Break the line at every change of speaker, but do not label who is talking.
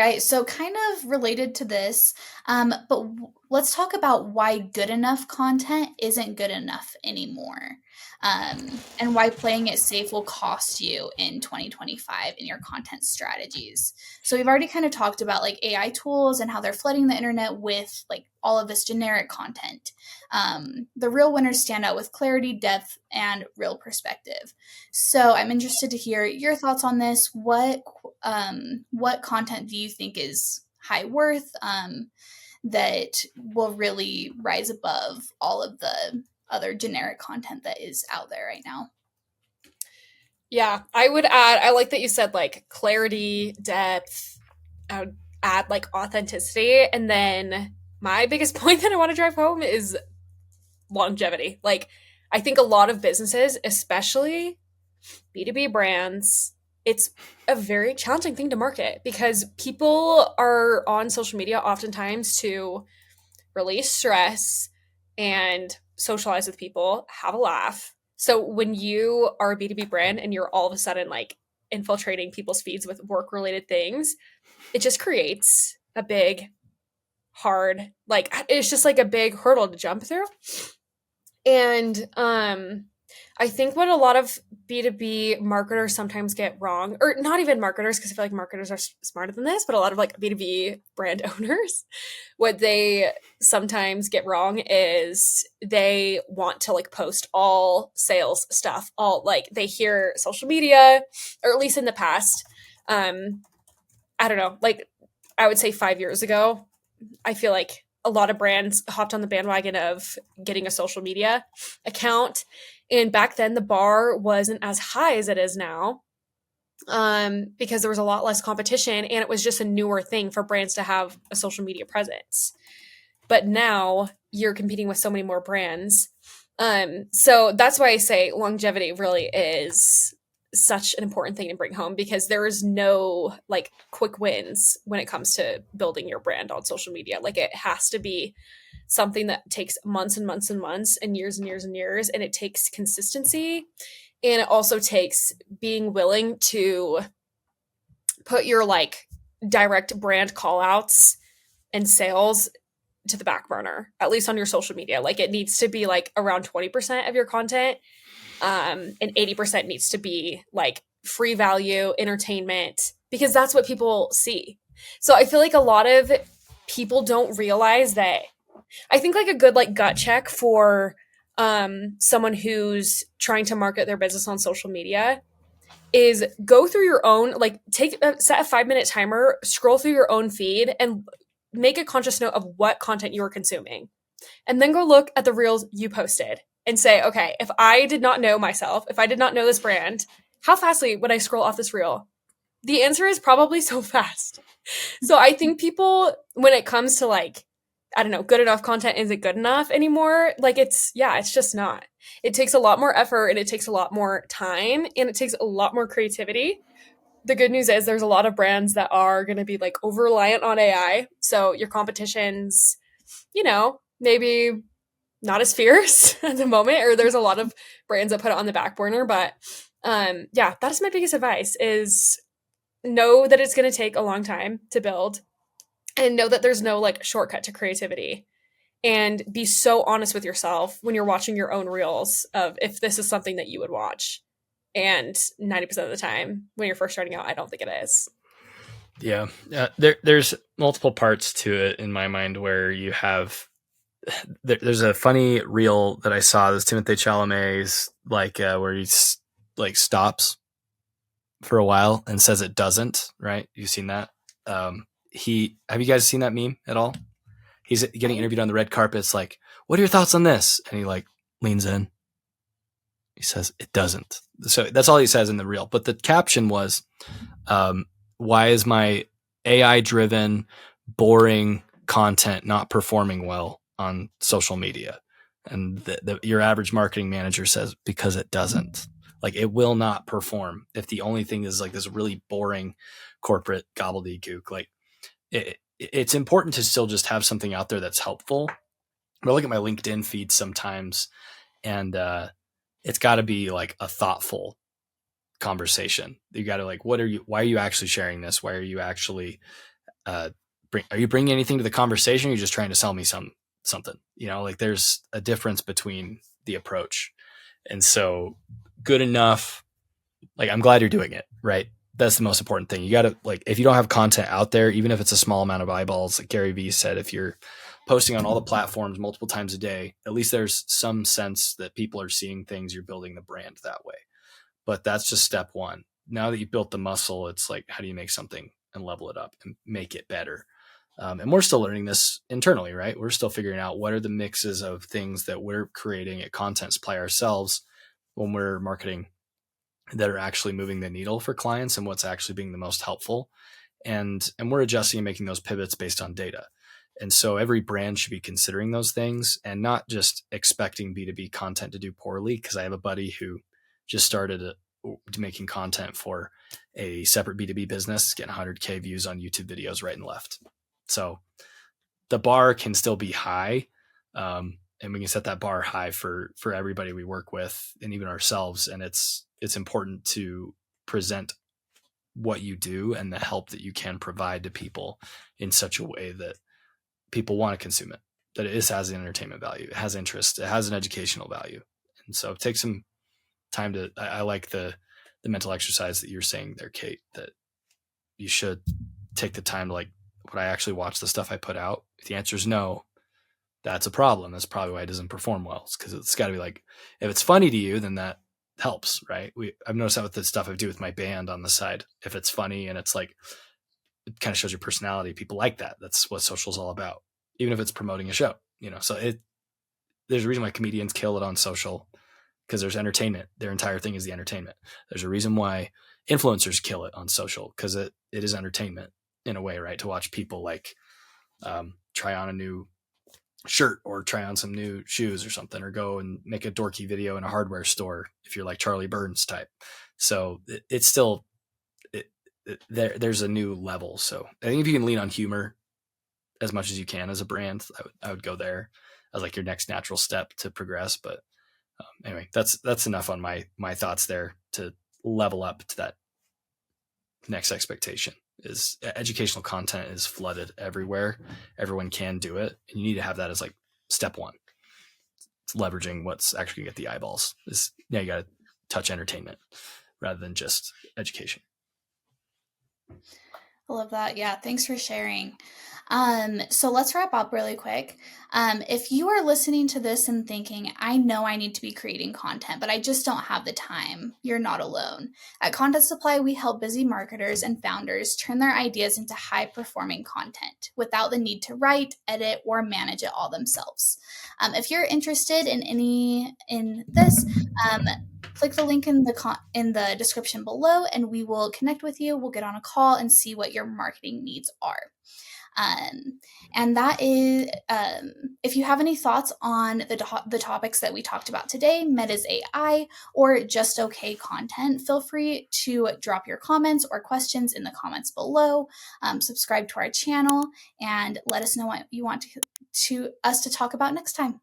right. So kind of related to this, let's talk about why good enough content isn't good enough anymore, and why playing it safe will cost you in 2025 in your content strategies. So we've already kind of talked about like AI tools and how they're flooding the internet with like all of this generic content. The real winners stand out with clarity, depth, and real perspective. So I'm interested to hear your thoughts on this. What content do you think is high worth, that will really rise above all of the other generic content that is out there right now?
Yeah, I would add, I like that you said like clarity, depth. I would add like authenticity. And then my biggest point that I want to drive home is longevity. Like, I think a lot of businesses, especially B2B brands, it's a very challenging thing to market because people are on social media oftentimes to release stress and socialize with people, have a laugh. So when you are a B2B brand and you're all of a sudden like infiltrating people's feeds with work related things, it just creates a big, hard, like, it's just like a big hurdle to jump through. And I think what a lot of B2B marketers sometimes get wrong, or not even marketers, because I feel like marketers are smarter than this, but a lot of like B2B brand owners, what they sometimes get wrong is they want to like post all sales stuff, all like they hear social media, or at least in the past. I don't know, like I would say 5 years ago, I feel like a lot of brands hopped on the bandwagon of getting a social media account. And back then, the bar wasn't as high as it is now, because there was a lot less competition and it was just a newer thing for brands to have a social media presence. But now you're competing with so many more brands. So that's why I say longevity really is such an important thing to bring home, because there is no like quick wins when it comes to building your brand on social media. Like, it has to be something that takes months and months and months and years and years and years, and it takes consistency, and it also takes being willing to put your like direct brand call outs and sales to the back burner, at least on your social media. Like, it needs to be like around 20% of your content, and 80% needs to be like free value, entertainment, because that's what people see. So I feel like a lot of people don't realize that. I think like a good like gut check for someone who's trying to market their business on social media is go through your own, like set a 5 minute timer, scroll through your own feed and make a conscious note of what content you are consuming, and then go look at the reels you posted and say, okay, if I did not know myself, if I did not know this brand, how fastly would I scroll off this reel? The answer is probably so fast. So I think people, when it comes to like, I don't know, good enough content isn't good enough anymore. Like, it's just not. It takes a lot more effort and it takes a lot more time and it takes a lot more creativity. The good news is there's a lot of brands that are going to be like over reliant on AI. So your competition's, maybe not as fierce at the moment, or there's a lot of brands that put it on the back burner. But yeah, that is my biggest advice is know that it's going to take a long time to build, and know that there's no like shortcut to creativity, and be so honest with yourself when you're watching your own reels of if this is something that you would watch. And 90% of the time when you're first starting out, I don't think it is.
Yeah. There's multiple parts to it in my mind where you have there's a funny reel that I saw. This Timothée Chalamet's like where he like stops for a while and says it doesn't. Right? You've seen that? He have you guys seen that meme at all? He's getting interviewed on the red carpet. It's like, what are your thoughts on this? And he like leans in. He says it doesn't. So that's all he says in the reel. But the caption was, why is my AI driven, boring content not performing well on social media? And your average marketing manager says, because it doesn't. Like, it will not perform if the only thing is like this really boring corporate gobbledygook. Like, it's important to still just have something out there that's helpful. But I look at my LinkedIn feed sometimes, and it's got to be like a thoughtful conversation. You got to like, why are you actually sharing this? Why are you actually are you bringing anything to the conversation? Or are you just trying to sell me something? Like there's a difference between the approach. And so good enough, like I'm glad you're doing it, right? That's the most important thing. You got to, like, if you don't have content out there, even if it's a small amount of eyeballs, like Gary Vee said, if you're posting on all the platforms multiple times a day, at least there's some sense that people are seeing things, you're building the brand that way. But that's just step one. Now that you've built the muscle, it's like, how do you make something and level it up and make it better? And we're still learning this internally, right? We're still figuring out what are the mixes of things that we're creating at Content Supply ourselves when we're marketing that are actually moving the needle for clients and what's actually being the most helpful. And we're adjusting and making those pivots based on data. And so every brand should be considering those things and not just expecting B2B content to do poorly. Because I have a buddy who just started making content for a separate B2B business, getting 100K views on YouTube videos right and left. So the bar can still be high. And we can set that bar high for everybody we work with and even ourselves. And it's important to present what you do and the help that you can provide to people in such a way that people want to consume it, that it has an entertainment value, it has interest, it has an educational value. And so take some time to, I like the mental exercise that you're saying there, Kate, that you should take the time to, like, would I actually watch the stuff I put out? If the answer is no, that's a problem. That's probably why it doesn't perform well. It's because it's got to be like, if it's funny to you, then that helps, right? I've noticed that with the stuff I do with my band on the side. If it's funny and it's like, it kind of shows your personality, people like that. That's what social is all about, even if it's promoting a show, so there's a reason why comedians kill it on social, because there's entertainment. Their entire thing is the entertainment. There's a reason why influencers kill it on social, because it is entertainment in a way, right? To watch people like try on a new shirt or try on some new shoes or something, or go and make a dorky video in a hardware store if you're like Charlie Burns type. So it's still there's a new level. So I think if you can lean on humor as much as you can as a brand, I would go there as like your next natural step to progress. But anyway, that's enough on my thoughts there to level up to that next expectation. Is educational content is flooded everywhere. Everyone can do it. And you need to have that as like step one. It's leveraging what's actually gonna get the eyeballs. You got to touch entertainment rather than just education.
I love that. Yeah, thanks for sharing. So let's wrap up really quick. If you are listening to this and thinking, I know I need to be creating content, but I just don't have the time, you're not alone. At Content Supply, we help busy marketers and founders turn their ideas into high-performing content without the need to write, edit, or manage it all themselves. If you're interested in this, click the link in the description below, and we will connect with you. We'll get on a call and see what your marketing needs are. And that is, if you have any thoughts on the topics that we talked about today, Meta's AI, or just okay content, feel free to drop your comments or questions in the comments below. Subscribe to our channel and let us know what you want us to talk about next time.